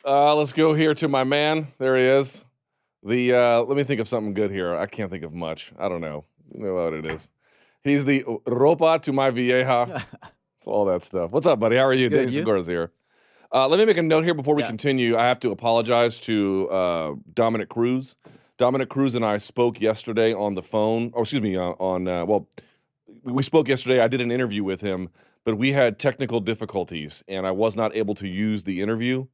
Let's go here to my man. There he is. Let me think of something good here. I can't think of much. I don't know. You know what it is. He's the ropa to my vieja. All that stuff. What's up, buddy? How are you? Good, Danny you? Segura's here. Let me make a note here before we Yeah. continue. I have to apologize to Dominic Cruz. Dominic Cruz and I spoke yesterday on the phone. Oh, excuse me. We spoke yesterday. I did an interview with him, but we had technical difficulties, and I was not able to use the interview.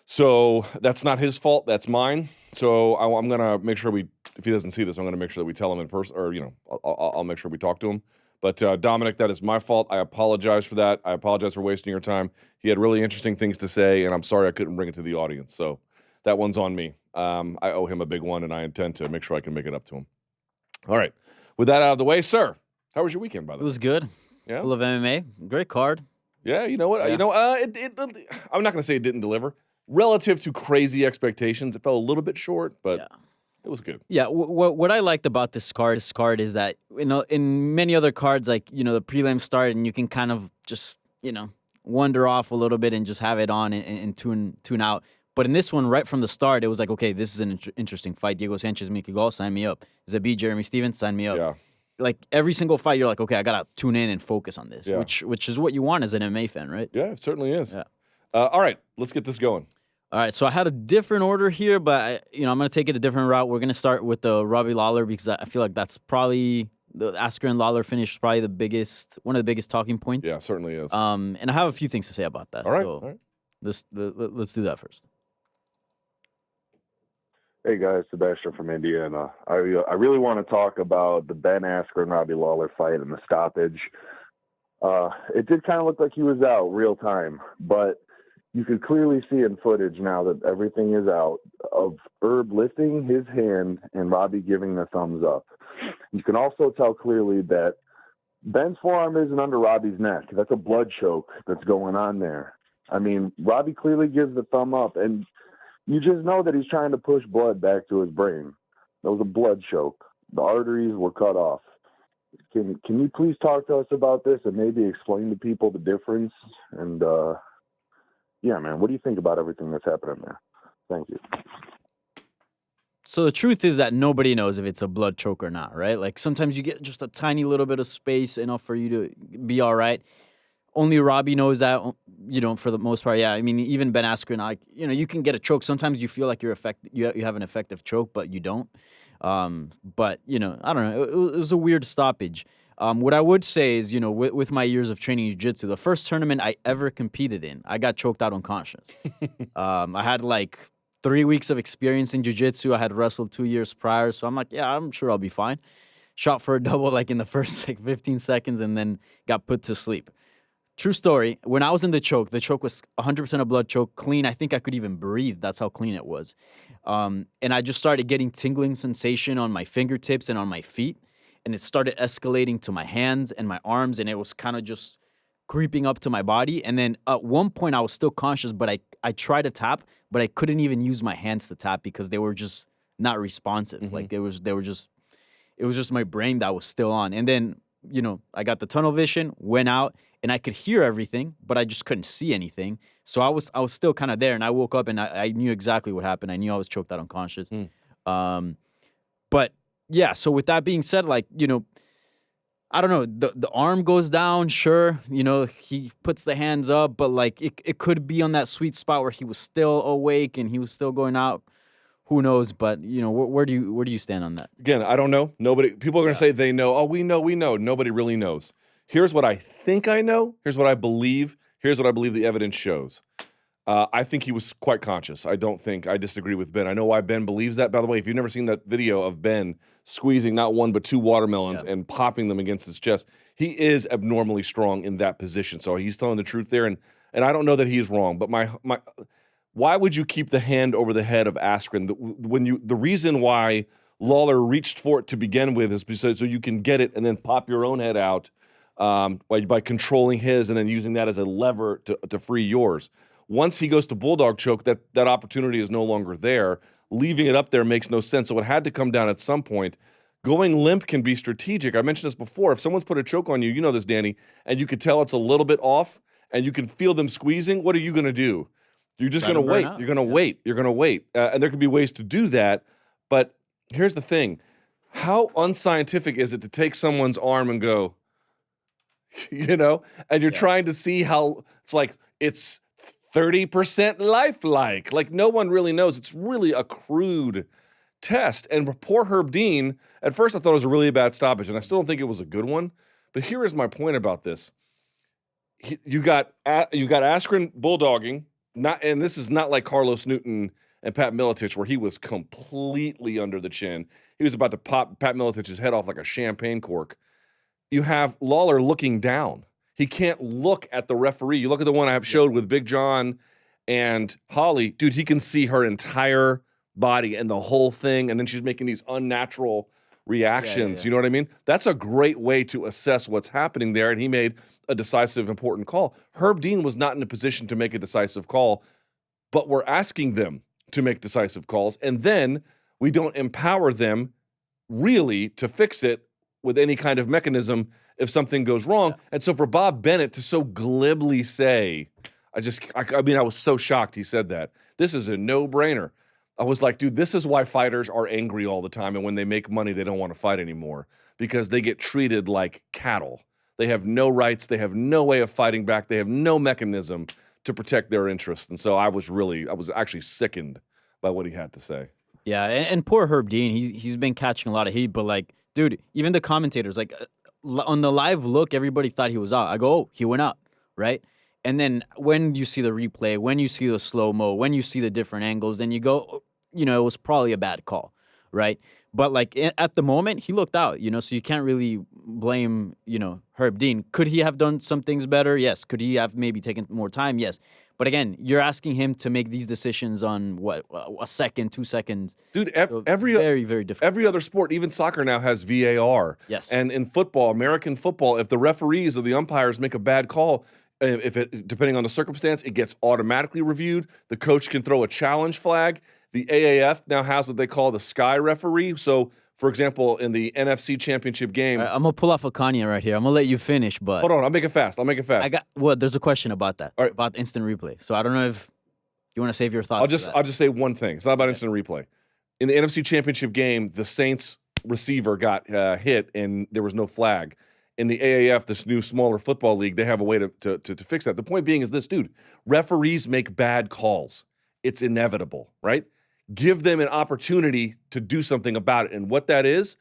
So that's not his fault. That's mine. So I'm gonna make sure if he doesn't see this, I'm gonna make sure that we tell him in person, or I'll make sure we talk to him. But Dominic, that is my fault. I apologize for that. I apologize for wasting your time. He had really interesting things to say, and I'm sorry I couldn't bring it to the audience. So that one's on me. I owe him a big one, and I intend to make sure I can make it up to him. All right. With that out of the way, sir, how was your weekend, by the way? It was good. Yeah? Full of MMA. Great card. Yeah, you know what? Yeah. I'm not going to say it didn't deliver. Relative to crazy expectations, it fell a little bit short, but Yeah. it was good. Yeah, what I liked about this card is that in many other cards, like the prelims start and you can kind of just wander off a little bit and just have it on and tune out. But in this one, right from the start, it was like, okay, this is an interesting fight. Diego Sanchez, Mickey Gall, sign me up. Zabit, Jeremy Stevens, sign me up. Yeah. Like every single fight, you're like, okay, I gotta tune in and focus on this, Yeah. which is what you want as an MMA fan, right? Yeah, it certainly is. Yeah. All right, let's get this going. All right, so I had a different order here, but I'm going to take it a different route. We're going to start with the Robbie Lawler because I feel like that's probably the Askren Lawler finish, is probably one of the biggest talking points. Yeah, certainly is. And I have a few things to say about that. All right, So all right. let's do that first. Hey guys, Sebastian from Indiana. I really want to talk about the Ben Askren Robbie Lawler fight and the stoppage. It did kind of look like he was out real time, but you could clearly see in footage now that everything is out of Herb lifting his hand and Robbie giving the thumbs up. You can also tell clearly that Ben's forearm isn't under Robbie's neck. That's a blood choke that's going on there. I mean, Robbie clearly gives the thumb up, and you just know that he's trying to push blood back to his brain. That was a blood choke. The arteries were cut off. Can you please talk to us about this and maybe explain to people the difference? And, yeah, man, what do you think about everything that's happening there? Thank you. So the truth is that nobody knows if it's a blood choke or not, right? Like sometimes you get just a tiny little bit of space enough for you to be all right. Only Robbie knows that, for the most part. Yeah, I mean, even Ben Askren, you can get a choke. Sometimes you feel like you have an effective choke, but you don't. But, I don't know. It was a weird stoppage. What I would say is, with my years of training jiu-jitsu, the first tournament I ever competed in, I got choked out unconscious. I had like 3 weeks of experience in jiu-jitsu. I had wrestled 2 years prior. So I'm like, yeah, I'm sure I'll be fine. Shot for a double like in the first 15 seconds and then got put to sleep. True story. When I was in the choke was 100% a blood choke, clean. I think I could even breathe. That's how clean it was. And I just started getting tingling sensation on my fingertips and on my feet. And it started escalating to my hands and my arms, and it was kind of just creeping up to my body. And then at one point, I was still conscious, but I tried to tap, but I couldn't even use my hands to tap because they were just not responsive. Mm-hmm. Like it was just my brain that was still on. And then, I got the tunnel vision, went out, and I could hear everything, but I just couldn't see anything. So I was still kind of there, and I woke up and I knew exactly what happened. I knew I was choked out unconscious. But yeah, so with that being said, like, I don't know, the arm goes down, sure, he puts the hands up, but like it could be on that sweet spot where he was still awake and he was still going out. Who knows? But where do you stand on that? Again, I don't know. People are going to say they know. Oh, we know. Nobody really knows. Here's what I think I know. Here's what I believe. Here's what I believe the evidence shows. I think he was quite conscious. I disagree with Ben. I know why Ben believes that. By the way, if you've never seen that video of Ben squeezing not one but two watermelons and popping them against his chest, he is abnormally strong in that position. So he's telling the truth there, and I don't know that he is wrong. But why would you keep the hand over the head of Askren? The reason why Lawler reached for it to begin with is because so you can get it and then pop your own head out by controlling his and then using that as a lever to free yours. Once he goes to bulldog choke, that opportunity is no longer there. Leaving it up there makes no sense. So it had to come down at some point. Going limp can be strategic. I mentioned this before. If someone's put a choke on you, you know this, Danny, and you could tell it's a little bit off, and you can feel them squeezing, what are you going to do? You're just Let going to him burn wait. out. You're going to wait. You're going to wait. And there can be ways to do that. But here's the thing. How unscientific is it to take someone's arm and go, and you're trying to see how it's like it's 30% lifelike. Like no one really knows. It's really a crude test. And poor Herb Dean, at first I thought it was a really bad stoppage, and I still don't think it was a good one. But here is my point about this. You got Askren bulldogging, and this is not like Carlos Newton and Pat Miletich, where he was completely under the chin. He was about to pop Pat Miletich's head off like a champagne cork. You have Lawler looking down. He can't look at the referee. You look at the one I have showed with Big John and Holly. Dude, he can see her entire body and the whole thing, and then she's making these unnatural reactions. You know what I mean? That's a great way to assess what's happening there, and he made a decisive, important call. Herb Dean was not in a position to make a decisive call, but we're asking them to make decisive calls, and then we don't empower them really to fix it with any kind of mechanism if something goes wrong. And so for Bob Bennett to so glibly say, I was so shocked he said that. This is a no-brainer. I was like, dude, this is why fighters are angry all the time, and when they make money, they don't want to fight anymore because they get treated like cattle. They have no rights. They have no way of fighting back. They have no mechanism to protect their interests. And so I was actually sickened by what he had to say. Yeah, and poor Herb Dean, he's been catching a lot of heat, but like, dude, even the commentators, like on the live look, everybody thought he was out. I go, oh, he went out, right? And then when you see the replay, when you see the slow-mo, when you see the different angles, then you go, it was probably a bad call, right? But like at the moment, he looked out, so you can't really blame, Herb Dean. Could he have done some things better? Yes. Could he have maybe taken more time? Yes. But again, you're asking him to make these decisions on what, a second, 2 seconds. Dude, So very, very difficult. every other sport, even soccer now has VAR. Yes. And in football, American football, if the referees or the umpires make a bad call, depending on the circumstance, it gets automatically reviewed. The coach can throw a challenge flag. The AAF now has what they call the sky referee. So, for example, in the NFC Championship game, All right, I'm gonna pull off a Kanye right here. I'm gonna let you finish, but hold on, I'll make it fast. there's a question about that, All right. about instant replay. So I don't know if you want to save your thoughts. I'll just say one thing. It's not about instant replay. In the NFC Championship game, the Saints receiver got hit and there was no flag. In the AAF, this new smaller football league, they have a way to fix that. The point being is this, dude, referees make bad calls. It's inevitable, right? Give them an opportunity to do something about it. And what that is,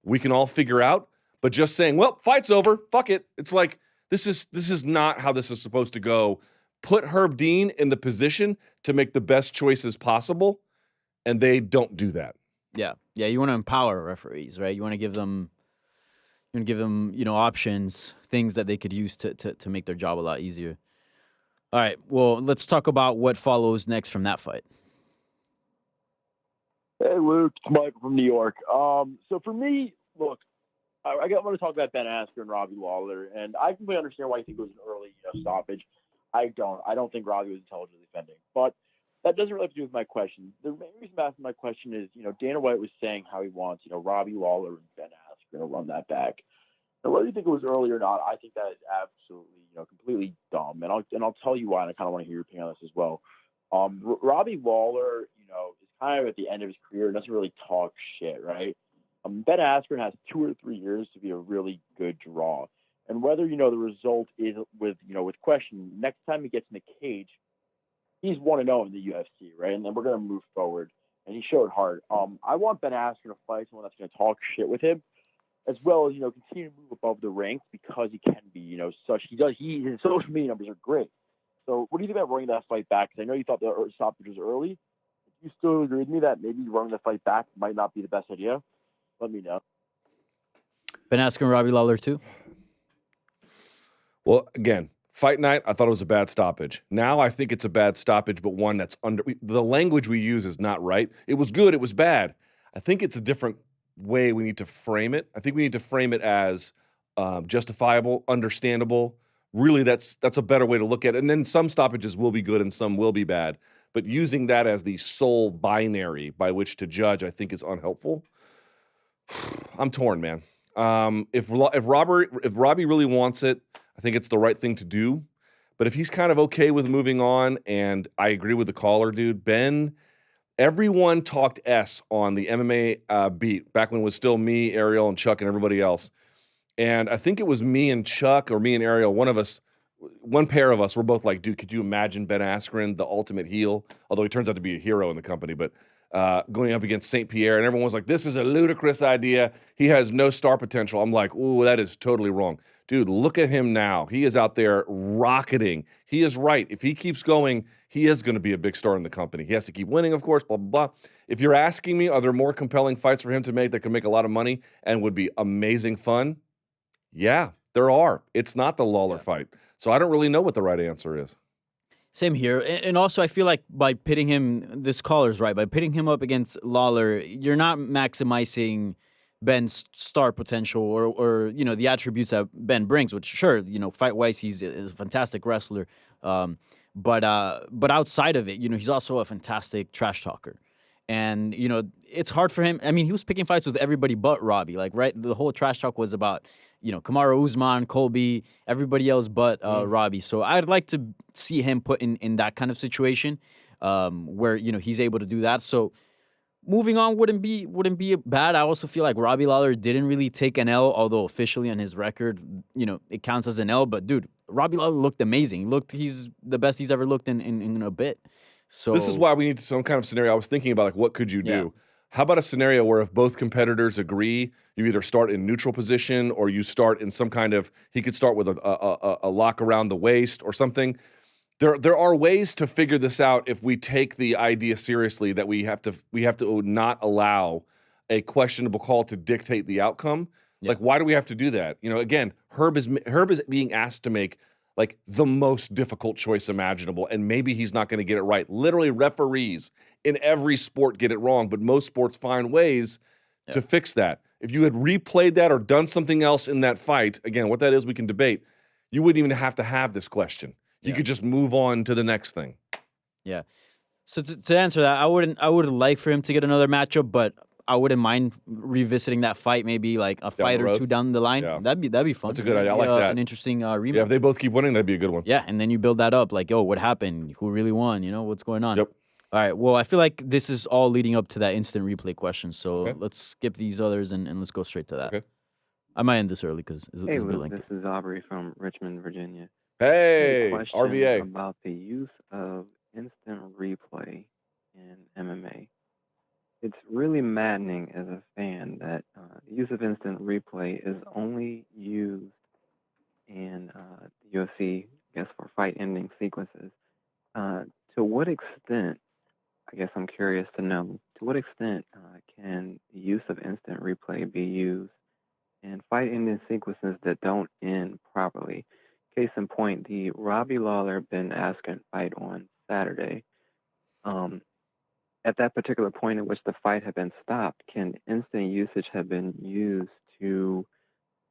we can all figure out. But just saying, well, fight's over, fuck it. It's like, this is not how this is supposed to go. Put Herb Dean in the position to make the best choices possible, and they don't do that. Yeah. You want to empower referees, right? You want to give them, options, things that they could use to make their job a lot easier. All right. Well, let's talk about what follows next from that fight. Hey, Luke, it's Michael from New York. So for me, look, I want to talk about Ben Askren and Robbie Lawler, and I completely understand why you think it was an early stoppage. I don't think Robbie was intelligently defending, but that doesn't really have to do with my question. The main reason I'm asking my question is, Dana White was saying how he wants, Robbie Lawler and Ben Askren to run that back. And whether you think it was early or not, I think that is absolutely, completely dumb, and I'll tell you why, and I kind of want to hear your opinion on this as well. Robbie Lawler, is kind of at the end of his career and doesn't really talk shit, right? Ben Askren has 2 or 3 years to be a really good draw. And whether, the result is with question, next time he gets in the cage, he's 1-0 in the UFC, right? And then we're going to move forward. And he showed heart. I want Ben Askren to fight someone that's going to talk shit with him, as well as, continue to move above the ranks because he can be, his social media numbers are great. So what do you think about running that fight back? Because I know you thought the stoppage was early. If you still agree with me that maybe running the fight back might not be the best idea, let me know. Ben Askren, Robbie Lawler too? Well, again, fight night, I thought it was a bad stoppage. Now I think it's a bad stoppage, but one that's the language we use is not right. It was good, it was bad. I think it's a different way we need to frame it. I think we need to frame it as justifiable, understandable. Really, that's a better way to look at it. And then some stoppages will be good and some will be bad. But using that as the sole binary by which to judge, I think is unhelpful. I'm torn, man. If Robbie really wants it, I think it's the right thing to do. But if he's kind of okay with moving on, and I agree with the caller, dude, Ben, everyone talked S on the MMA beat back when it was still me, Ariel, and Chuck and everybody else. And I think it was me and Chuck or me and Ariel, one pair of us were both like, dude, could you imagine Ben Askren, the ultimate heel? Although he turns out to be a hero in the company, but going up against St. Pierre, and everyone was like, this is a ludicrous idea. He has no star potential. I'm like, ooh, that is totally wrong. Dude, look at him now. He is out there rocketing. He is right. If he keeps going, he is going to be a big star in the company. He has to keep winning, of course, blah, blah, blah. If you're asking me, are there more compelling fights for him to make that could make a lot of money and would be amazing fun? Yeah, there are. It's not the Lawler fight. So I don't really know what the right answer is. Same here. And also, I feel like by pitting him, this caller's right, by pitting him up against Lawler, you're not maximizing Ben's star potential or the attributes that Ben brings, which, sure, fight-wise, he's a fantastic wrestler. But outside of it, he's also a fantastic trash talker. And, it's hard for him. I mean, he was picking fights with everybody but Robbie. Like, right, the whole trash talk was about, Kamaru Usman, Colby, everybody else but Robbie. So I'd like to see him put in that kind of situation where, he's able to do that. So moving on wouldn't be bad. I also feel like Robbie Lawler didn't really take an L, although officially on his record, it counts as an L. But, dude, Robbie Lawler looked amazing. He's the best he's ever looked in a bit. So this is why we need some kind of scenario. I was thinking about, like, what could you do? Yeah. How about a scenario where if both competitors agree, you either start in neutral position or you start in some kind of, he could start with a lock around the waist or something. There are ways to figure this out if we take the idea seriously that we have to not allow a questionable call to dictate the outcome. Yeah. Like, why do we have to do that? Again, Herb is being asked to make like the most difficult choice imaginable, and maybe he's not going to get it right. Literally, referees in every sport get it wrong, but most sports find ways to fix that. If you had replayed that or done something else in that fight, again, what that is we can debate, you wouldn't even have to have this question. You could just move on to the next thing. Yeah. So to answer that, I would like for him to get another matchup, but I wouldn't mind revisiting that fight, maybe like a fight or two down the line. Yeah. That'd be fun. That's a good idea. I like that. An interesting rematch. Yeah, if they both keep winning, that'd be a good one. Yeah, and then you build that up, like, what happened? Who really won? What's going on? Yep. All right. Well, I feel like this is all leading up to that instant replay question. So Okay. let's skip these others and let's go straight to that. Okay. I might end this early because it's Hey, a bit Luke, lengthy. this is Aubrey from Richmond, Virginia. Hey, Question RVA. about the use of instant replay in MMA. It's really maddening as a fan that the use of instant replay is only used in the UFC, I guess, for fight-ending sequences. To what extent, I guess I'm curious to know, to what extent can the use of instant replay be used in fight-ending sequences that don't end properly? Case in point, the Robbie Lawler Ben Askren fight on Saturday. At that particular point at which the fight had been stopped, can instant usage have been used to,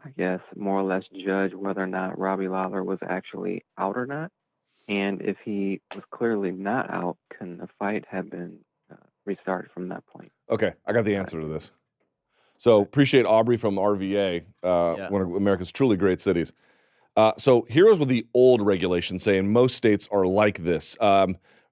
I guess, more or less judge whether or not Robbie Lawler was actually out or not? And if he was clearly not out, can the fight have been restarted from that point? Okay, I got the answer to this. So appreciate Aubrey from RVA, one of America's truly great cities. So here's what the old regulations say, and most states are like this.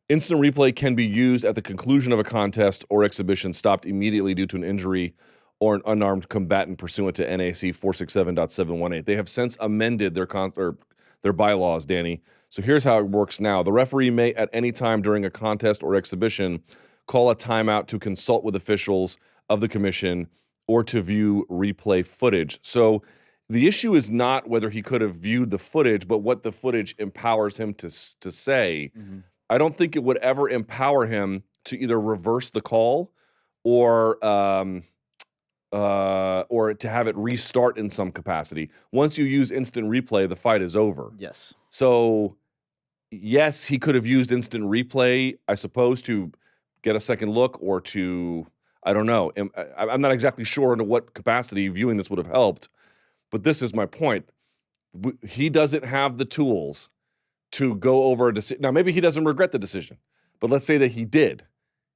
Instant replay can be used at the conclusion of a contest or exhibition stopped immediately due to an injury or an unarmed combatant pursuant to NAC 467.718. They have since amended their bylaws, Danny. So here's how it works now. The referee may at any time during a contest or exhibition call a timeout to consult with officials of the commission or to view replay footage. So the issue is not whether he could have viewed the footage, but what the footage empowers him to say. Mm-hmm. I don't think it would ever empower him to either reverse the call or to have it restart in some capacity. Once you use instant replay, the fight is over. Yes. So, yes, he could have used instant replay, I suppose, to get a second look or to, I don't know. I'm not exactly sure into what capacity viewing this would have helped, but this is my point. He doesn't have the tools to go over a decision. Now, maybe he doesn't regret the decision, but let's say that he did.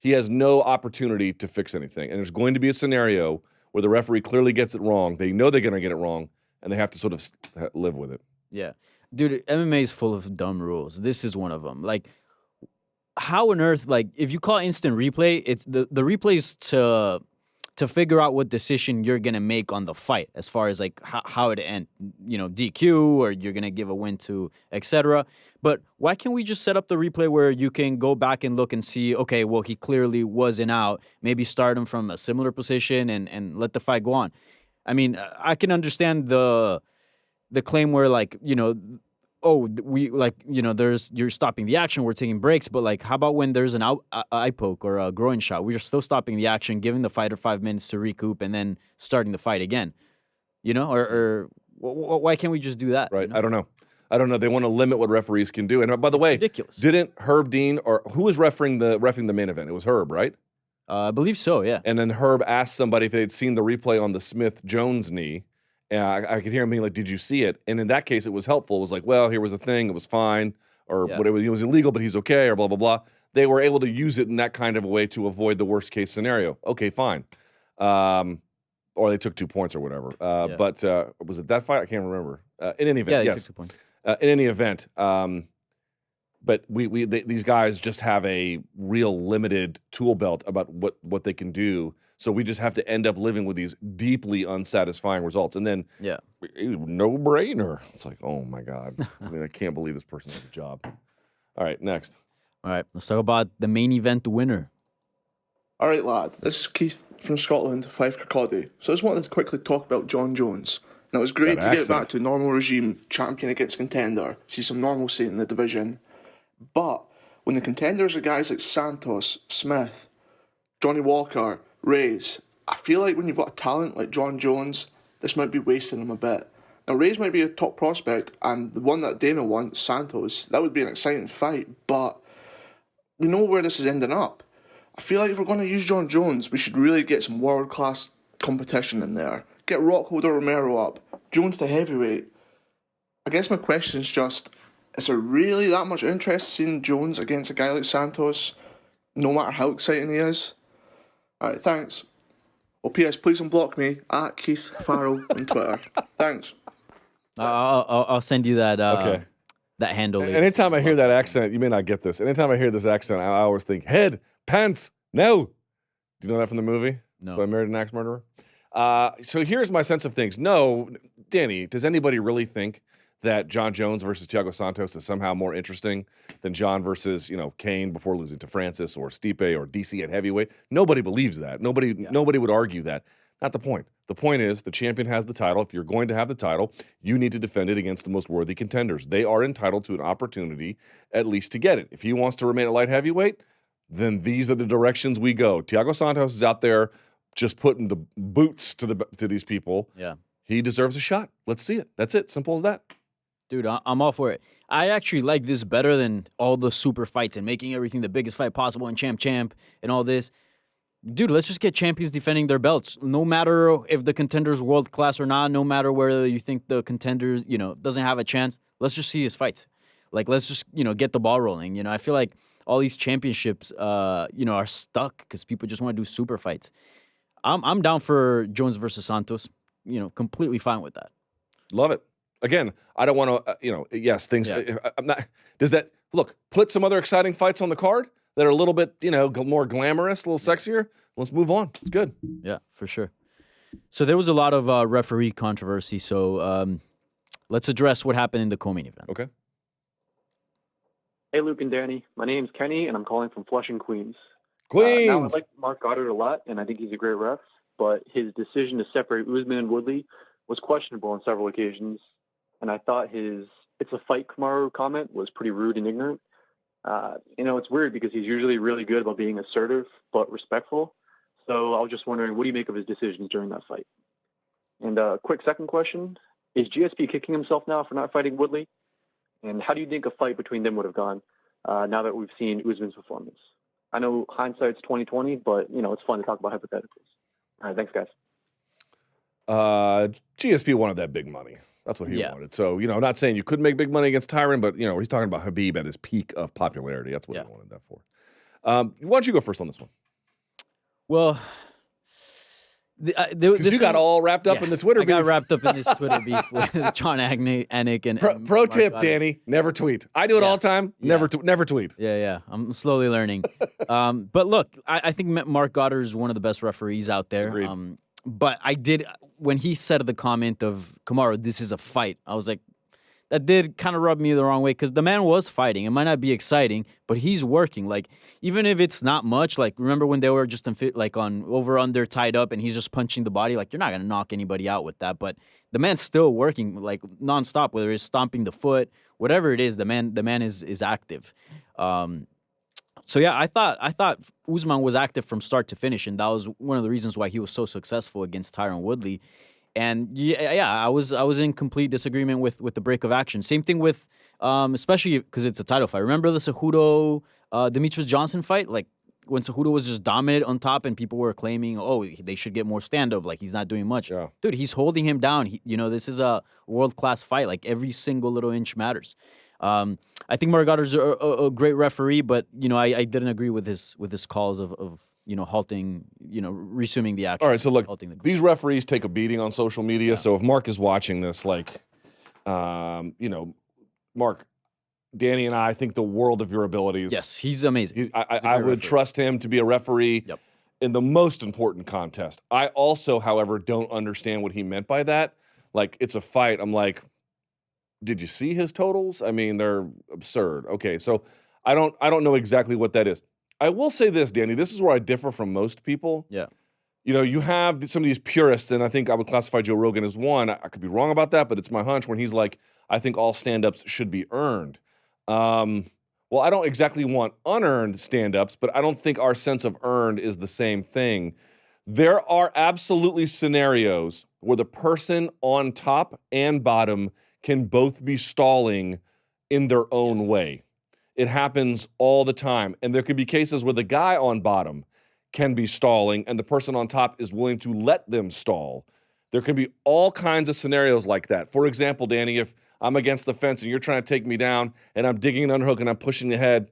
He has no opportunity to fix anything. And there's going to be a scenario where the referee clearly gets it wrong. They know they're going to get it wrong, and they have to sort of live with it. Yeah. Dude, MMA is full of dumb rules. This is one of them. Like, how on earth, like, if you call instant replay, it's the replay is to figure out what decision you're gonna make on the fight, as far as like how it end, DQ, or you're gonna give a win to, etc. But why can't we just set up the replay where you can go back and look and see, okay, well, he clearly wasn't out. Maybe start him from a similar position and let the fight go on. I mean, I can understand the claim where, like, you're stopping the action, we're taking breaks, but like, how about when there's an eye poke or a groin shot? We're still stopping the action, giving the fighter 5 minutes to recoup, and then starting the fight again. Or why can't we just do that? Right. I don't know. They want to limit what referees can do. And by the way, ridiculous. Didn't Herb Dean, or who was refereing the main event? It was Herb, right? I believe so, yeah. And then Herb asked somebody if they'd seen the replay on the Smith-Jones knee. And I could hear him being like, "Did you see it?" And in that case, it was helpful. It was like, "Well, here was the thing. It was fine," or whatever. It was illegal, but he's okay, or blah blah blah. They were able to use it in that kind of a way to avoid the worst case scenario. Okay, fine. Or they took 2 points or whatever. But was it that fight? I can't remember. In any event, they yes. took 2 points. In any event, but these guys just have a real limited tool belt about what they can do. So we just have to end up living with these deeply unsatisfying results. And then, no brainer. It's like, oh my God. I mean, I can't believe this person has a job. All right, next. All right, let's talk about the main event winner. All right, lad. This is Keith from Scotland, Fife Kirkcaldy. So I just wanted to quickly talk about Jon Jones. Now, it was great to get back to a normal regime, champion against contender, see some normalcy in the division. But when the contenders are guys like Santos, Smith, Johnny Walker, Reyes, I feel like when you've got a talent like Jon Jones, this might be wasting him a bit. Now, Reyes might be a top prospect, and the one that Dana wants, Santos, that would be an exciting fight, but we know where this is ending up. I feel like if we're going to use Jon Jones, we should really get some world-class competition in there. Get Rockholder Romero up, Jones to heavyweight. I guess my question is just, is there really that much interest in Jones against a guy like Santos, no matter how exciting he is? Alright, thanks. Well, P.S. please unblock me at Keith Farrell on Twitter. Thanks. I'll send you that that handle later. Anytime I hear that accent, you may not get this. Anytime I hear this accent, I always think, head, pants, no. Do you know that from the movie? No. So I Married an Axe Murderer? So here's my sense of things. No, Danny, does anybody really think that Jon Jones versus Thiago Santos is somehow more interesting than Jon versus, Kane before losing to Francis, or Stipe, or DC at heavyweight? Nobody believes that. Nobody would argue that. Not the point. The point is the champion has the title. If you're going to have the title, you need to defend it against the most worthy contenders. They are entitled to an opportunity at least to get it. If he wants to remain at light heavyweight, then these are the directions we go. Thiago Santos is out there just putting the boots to these people. Yeah. He deserves a shot. Let's see it. That's it. Simple as that. Dude, I'm all for it. I actually like this better than all the super fights and making everything the biggest fight possible and champ and all this. Dude, let's just get champions defending their belts. No matter if the contender's world class or not, no matter whether you think the contender, doesn't have a chance, let's just see his fights. Like, let's just, get the ball rolling. I feel like all these championships, are stuck because people just want to do super fights. I'm down for Jones versus Santos. Completely fine with that. Love it. Again, I don't want to, yes, things. Yeah. I'm not. Does that put some other exciting fights on the card that are a little bit, more glamorous, a little sexier? Let's move on. It's good. Yeah, for sure. So there was a lot of referee controversy. So let's address what happened in the co-main event. Okay. Hey, Luke and Danny. My name's Kenny, and I'm calling from Flushing, Queens. Queens. Now, I like Mark Goddard a lot, and I think he's a great ref, but his decision to separate Usman and Woodley was questionable on several occasions, and I thought his "it's a fight, Kamaru" comment was pretty rude and ignorant. It's weird because he's usually really good about being assertive but respectful. So I was just wondering, what do you make of his decisions during that fight? And a quick second question, is GSP kicking himself now for not fighting Woodley? And how do you think a fight between them would have gone now that we've seen Usman's performance? I know hindsight's 20/20, but, it's fun to talk about hypotheticals. All right, thanks, guys. GSP wanted that big money. That's what he wanted. So, I'm not saying you couldn't make big money against Tyron, but, he's talking about Habib at his peak of popularity. That's what he wanted that for. Why don't you go first on this one? Well, Because you got all wrapped up in the Twitter beef. I got wrapped up in this Twitter beef with Jon Anik and Pro tip, Danny, never tweet. I do it all the time. Never tweet. Yeah. I'm slowly learning. But look, I think Mark Goddard is one of the best referees out there. Agreed. But when he said the comment of Kamaru, this is a fight, I was like, that did kind of rub me the wrong way because the man was fighting. It might not be exciting, but he's working. Like, even if it's not much, like, remember when they were just on over-under tied up and he's just punching the body? Like, you're not going to knock anybody out with that. But the man's still working, like, nonstop, whether it's stomping the foot, whatever it is, the man is active. So, yeah, I thought Usman was active from start to finish, and that was one of the reasons why he was so successful against Tyron Woodley. And I was in complete disagreement with the break of action. Same thing with, especially because it's a title fight. Remember the Cejudo Demetrius Johnson fight? Like when Cejudo was just dominant on top, and people were claiming, oh, they should get more stand up. Like he's not doing much. Yeah. Dude, he's holding him down. This is a world class fight. Like every single little inch matters. I think Mark Goddard's a great referee, but I didn't agree with his calls of halting, resuming the action. All right, so look, these referees take a beating on social media. Yeah. So if Mark is watching this, like, Mark, Danny and I think the world of your abilities. Yes, he's amazing. I would trust him to be a referee in the most important contest. I also, however, don't understand what he meant by that. Like, it's a fight. I'm like, did you see his totals? I mean, they're absurd. Okay, so I don't know exactly what that is. I will say this, Danny. This is where I differ from most people. Yeah. You have some of these purists, and I think I would classify Joe Rogan as one. I could be wrong about that, but it's my hunch when he's like, I think all stand-ups should be earned. Well, I don't exactly want unearned stand-ups, but I don't think our sense of earned is the same thing. There are absolutely scenarios where the person on top and bottom can both be stalling in their own way. It happens all the time. And there could be cases where the guy on bottom can be stalling and the person on top is willing to let them stall. There can be all kinds of scenarios like that. For example, Danny, if I'm against the fence and you're trying to take me down and I'm digging an underhook and I'm pushing the head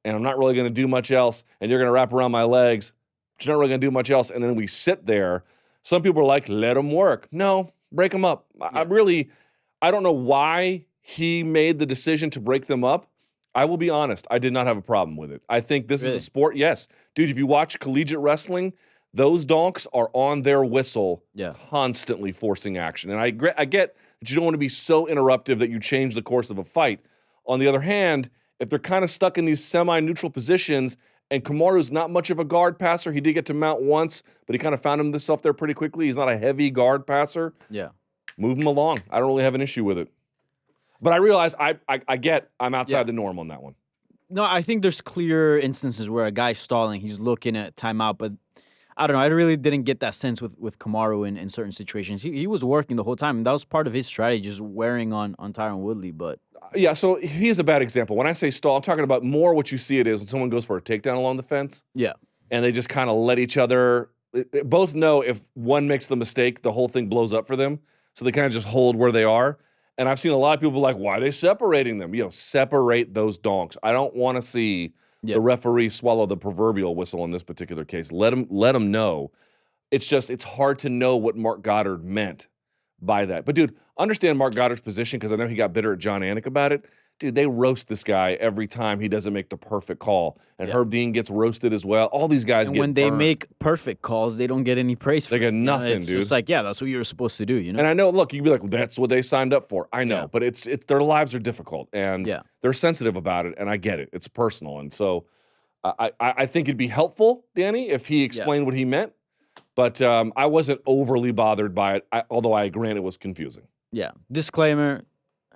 and I'm not really going to do much else and you're going to wrap around my legs, but you're not really going to do much else, and then we sit there, some people are like, let him work. No, break them up. Yeah. I don't know why he made the decision to break them up. I will be honest, I did not have a problem with it. I think this is a sport. Yes. Dude, if you watch collegiate wrestling, those donks are on their whistle constantly forcing action. And I get that you don't want to be so interruptive that you change the course of a fight. On the other hand, if they're kind of stuck in these semi-neutral positions, and Kamaru's not much of a guard passer, he did get to mount once, but he kind of found himself there pretty quickly. He's not a heavy guard passer. Yeah. Move him along. I don't really have an issue with it. But I realize I'm outside the norm on that one. No, I think there's clear instances where a guy's stalling, he's looking at timeout, but I don't know. I really didn't get that sense with Kamaru in certain situations. He was working the whole time, and that was part of his strategy, just wearing on Tyron Woodley. But yeah, so he's a bad example. When I say stall, I'm talking about more what you see it is when someone goes for a takedown along the fence. Yeah. And they just kind of let each other both know if one makes the mistake, the whole thing blows up for them. So they kind of just hold where they are. And I've seen a lot of people like, why are they separating them? Separate those donks. I don't want to see the referee swallow the proverbial whistle in this particular case. Let him know. It's hard to know what Mark Goddard meant by that. But, dude, understand Mark Goddard's position because I know he got bitter at Jon Anik about it. Dude, they roast this guy every time he doesn't make the perfect call. And Herb Dean gets roasted as well. All these guys get when they burned. Make perfect calls, they don't get any praise for it. They get nothing, it's dude. It's just like, that's what you were supposed to do, And I know, look, you'd be like, well, that's what they signed up for. I know, but it's their lives are difficult, and they're sensitive about it, and I get it. It's personal. And so I think it'd be helpful, Danny, if he explained what he meant. But I wasn't overly bothered by it, although I grant it was confusing. Yeah. Disclaimer,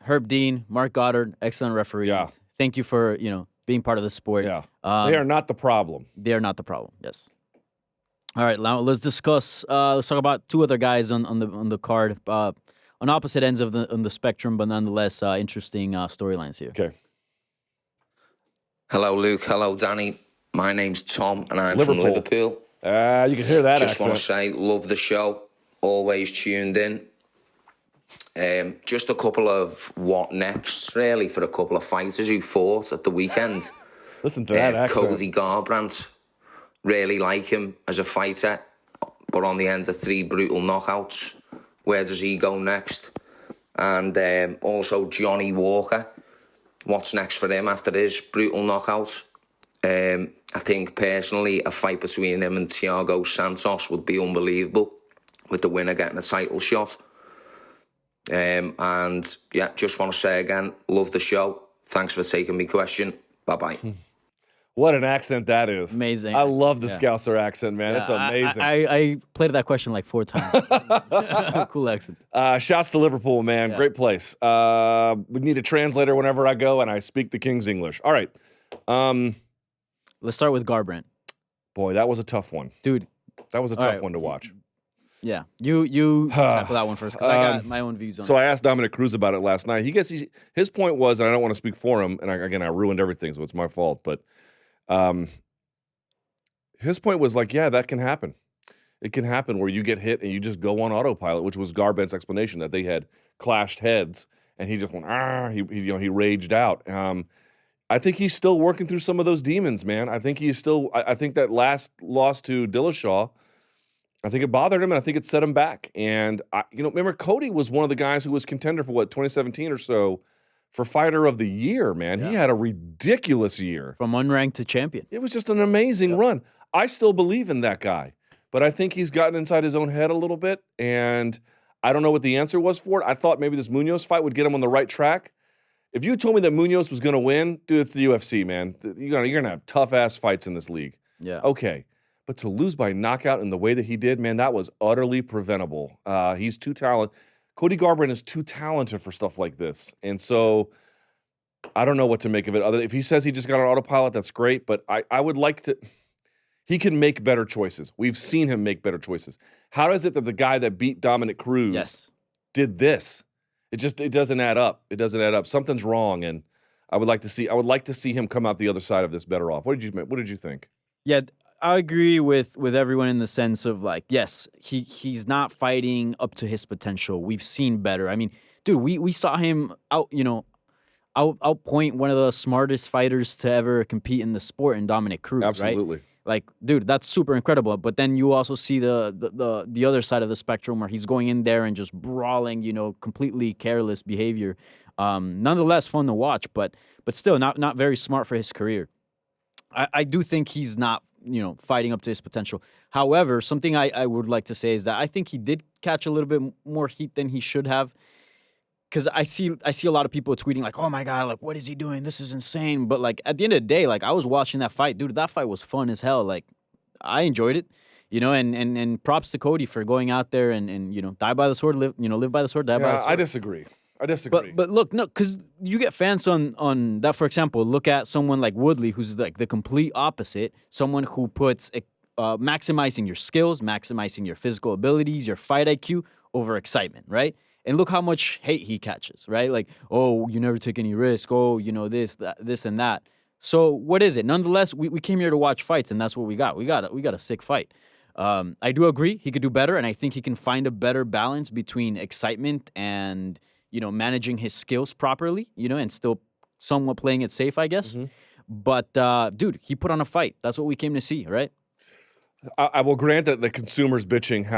Herb Dean, Mark Goddard, excellent referees. Yeah. Thank you for, being part of the sport. Yeah. They are not the problem. They are not the problem, yes. All right, now let's discuss, let's talk about two other guys on the card, on opposite ends of the spectrum, but nonetheless interesting storylines here. Okay. Hello, Luke. Hello, Danny. My name's Tom, and I'm from Liverpool. You can hear that Just want to say, love the show. Always tuned in. Just a couple of what next, really, for a couple of fighters who fought at the weekend. Listen to that accent. Cody Gabrandt, really like him as a fighter. but on the end of 3 brutal knockouts. Where does he go next? And also Johnny Walker. What's next for him after his brutal knockout? I think personally a fight between him and Thiago Santos would be unbelievable, with the winner getting a title shot. And yeah, just want to say again, love the show. Thanks for taking my question. Bye-bye. What an accent that is. Amazing. I love the Scouser accent, man. It's amazing. I played that question like 4 times. Cool accent. Shouts to Liverpool, man. Yeah. Great place. We need a translator whenever I go, and I speak the King's English. All right. Let's start with Garbrandt. Boy, that was a tough one. Dude. That was a tough one to watch. Yeah. You tackle that one first, because I got my own views on it. So I asked Dominic Cruz about it last night. His point was, and I don't want to speak for him, and I ruined everything, so it's my fault, but his point was like, yeah, that can happen. It can happen where you get hit and you just go on autopilot, which was Garbrandt's explanation, that they had clashed heads and he just went, he raged out. I think he's still working through some of those demons, man. I think he's still, I think that last loss to Dillashaw, I think it bothered him and I think it set him back. And remember Cody was one of the guys who was contender for 2017 or so for Fighter of the Year, man. Yeah. He had a ridiculous year. From unranked to champion. It was just an amazing run. I still believe in that guy, but I think he's gotten inside his own head a little bit, and I don't know what the answer was for it. I thought maybe this Munoz fight would get him on the right track. If you told me that Munoz was going to win, dude, it's the UFC, man. You're going to have tough-ass fights in this league. Yeah. Okay. But to lose by knockout in the way that he did, man, that was utterly preventable. He's too talented. Cody Garbrandt is too talented for stuff like this. And so I don't know what to make of it. If he says he just got on autopilot, that's great. But I would like to – he can make better choices. We've seen him make better choices. How is it that the guy that beat Dominic Cruz did this? It doesn't add up. It doesn't add up. Something's wrong, and I would like to see him come out the other side of this better off. What did you think? Yeah, I agree with everyone in the sense of like, yes, he's not fighting up to his potential. We've seen better. I mean, dude, we saw him outpoint one of the smartest fighters to ever compete in the sport in Dominic Cruz. Absolutely. Right? Like, dude, that's super incredible. But then you also see the other side of the spectrum where he's going in there and just brawling, completely careless behavior. Nonetheless, fun to watch, but still not very smart for his career. I do think he's not, fighting up to his potential. However, something I would like to say is that I think he did catch a little bit more heat than he should have. Because I see a lot of people tweeting like, oh my God, like, what is he doing? This is insane. But like at the end of the day, like I was watching that fight, dude, that fight was fun as hell. Like I enjoyed it, and props to Cody for going out there and die by the sword, live by the sword, die by the sword. I disagree. But look, no, because you get fans on that, for example, look at someone like Woodley, who's like the complete opposite, someone who puts maximizing your skills, maximizing your physical abilities, your fight IQ over excitement, right? And look how much hate he catches, right? Like, oh, you never take any risk. Oh, this and that. So what is it? Nonetheless, we came here to watch fights, and that's what we got. We got a sick fight. I do agree he could do better, and I think he can find a better balance between excitement and managing his skills properly, and still somewhat playing it safe, I guess. Mm-hmm. But dude, he put on a fight. That's what we came to see, right? I will grant that the consumers bitching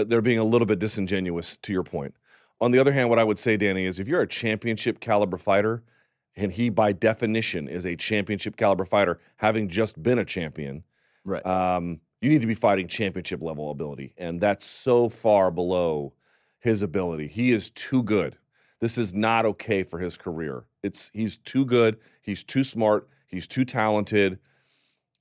they're being a little bit disingenuous, to your point. On the other hand, what I would say, Danny, is if you're a championship caliber fighter, and he by definition is a championship caliber fighter, having just been a champion, right? You need to be fighting championship level ability, and that's so far below his ability. He is too good. This is not okay for his career. He's too good. He's too smart. He's too talented.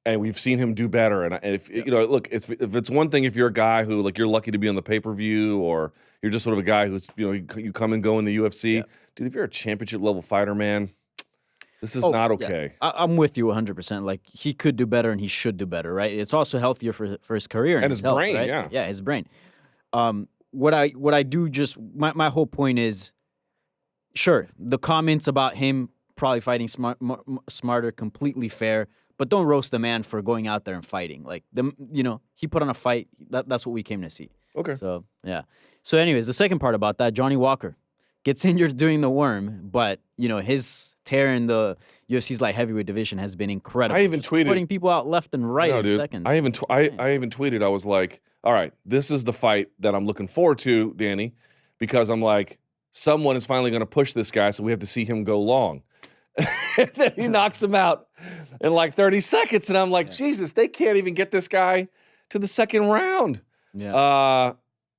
And we've seen him do better. And if look, if it's one thing if you're a guy who like you're lucky to be on the pay-per-view, or you're just sort of a guy who's you come and go in the UFC, dude. If you're a championship level fighter, man, this is not okay. Yeah. I'm with you 100%. Like he could do better and he should do better, right? It's also healthier for his career and his health, brain, right? Yeah, his brain. What I do just my whole point is, sure, the comments about him probably fighting smarter, completely fair. But don't roast the man for going out there and fighting. Like he put on a fight. That's what we came to see. Okay. So yeah. So anyways, the second part about that, Johnny Walker gets injured doing the worm, but his tear in the UFC's light heavyweight division has been incredible. I even Just tweeted- putting people out left and right No, in dude. seconds. I even It's insane. I even tweeted. I was like, "All right, this is the fight that I'm looking forward to, Danny," because I'm like, someone is finally going to push this guy, so we have to see him go long. And then he knocks him out in like 30 seconds, and I'm like, Jesus, they can't even get this guy to the second round. Yeah.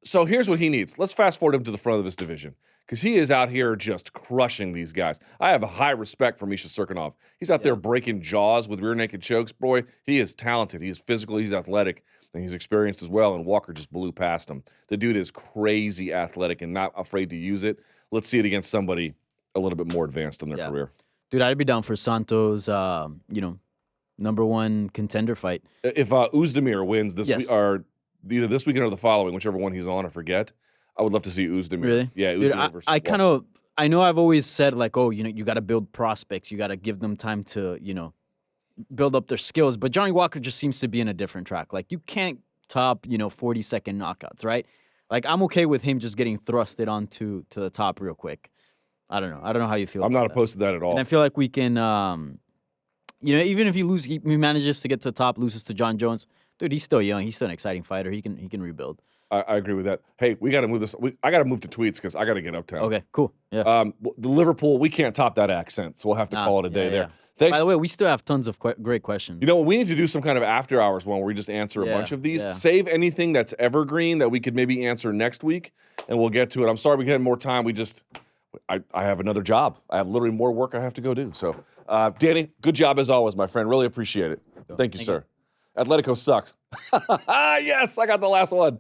So here's what he needs. Let's fast forward him to the front of this division because he is out here just crushing these guys. I have a high respect for Misha Serkinov. He's out there breaking jaws with rear naked chokes. Boy, he is talented. He is physical. He's athletic. And he's experienced as well. And Walker just blew past him. The dude is crazy athletic and not afraid to use it. Let's see it against somebody a little bit more advanced in their career. Dude, I'd be down for Santos, number one contender fight. If Uzdemir wins this Yes. week, or either this weekend or the following, whichever one he's on, I forget. I would love to see Uzdemir. Really? Yeah, Dude, Uzdemir versus I Walker. kind of, I know I've always said like, oh, you got to build prospects. You got to give them time to, build up their skills. But Johnny Walker just seems to be in a different track. Like you can't top, 40-second knockouts, right? Like I'm okay with him just getting thrusted onto the top real quick. I don't know how you feel. I'm about not that. opposed to that at all. And I feel like we can, even if he manages to get to the top, loses to Jon Jones, dude, he's still young. He's still an exciting fighter. He can rebuild. I agree with that. Hey, we got to move this. I got to move to tweets because I got to get uptown. Okay, cool. Yeah. The Liverpool, we can't top that accent, so we'll have to call it a day there. Thanks. By the way, we still have tons of great questions. You know what? We need to do some kind of after hours one where we just answer a bunch of these. Yeah. Save anything that's evergreen that we could maybe answer next week, and we'll get to it. I'm sorry we had more time. I have another job. I have literally more work I have to go do. So, Danny, good job as always, my friend. Really appreciate it. Thank you, sir. Atletico sucks. Yes, I got the last one.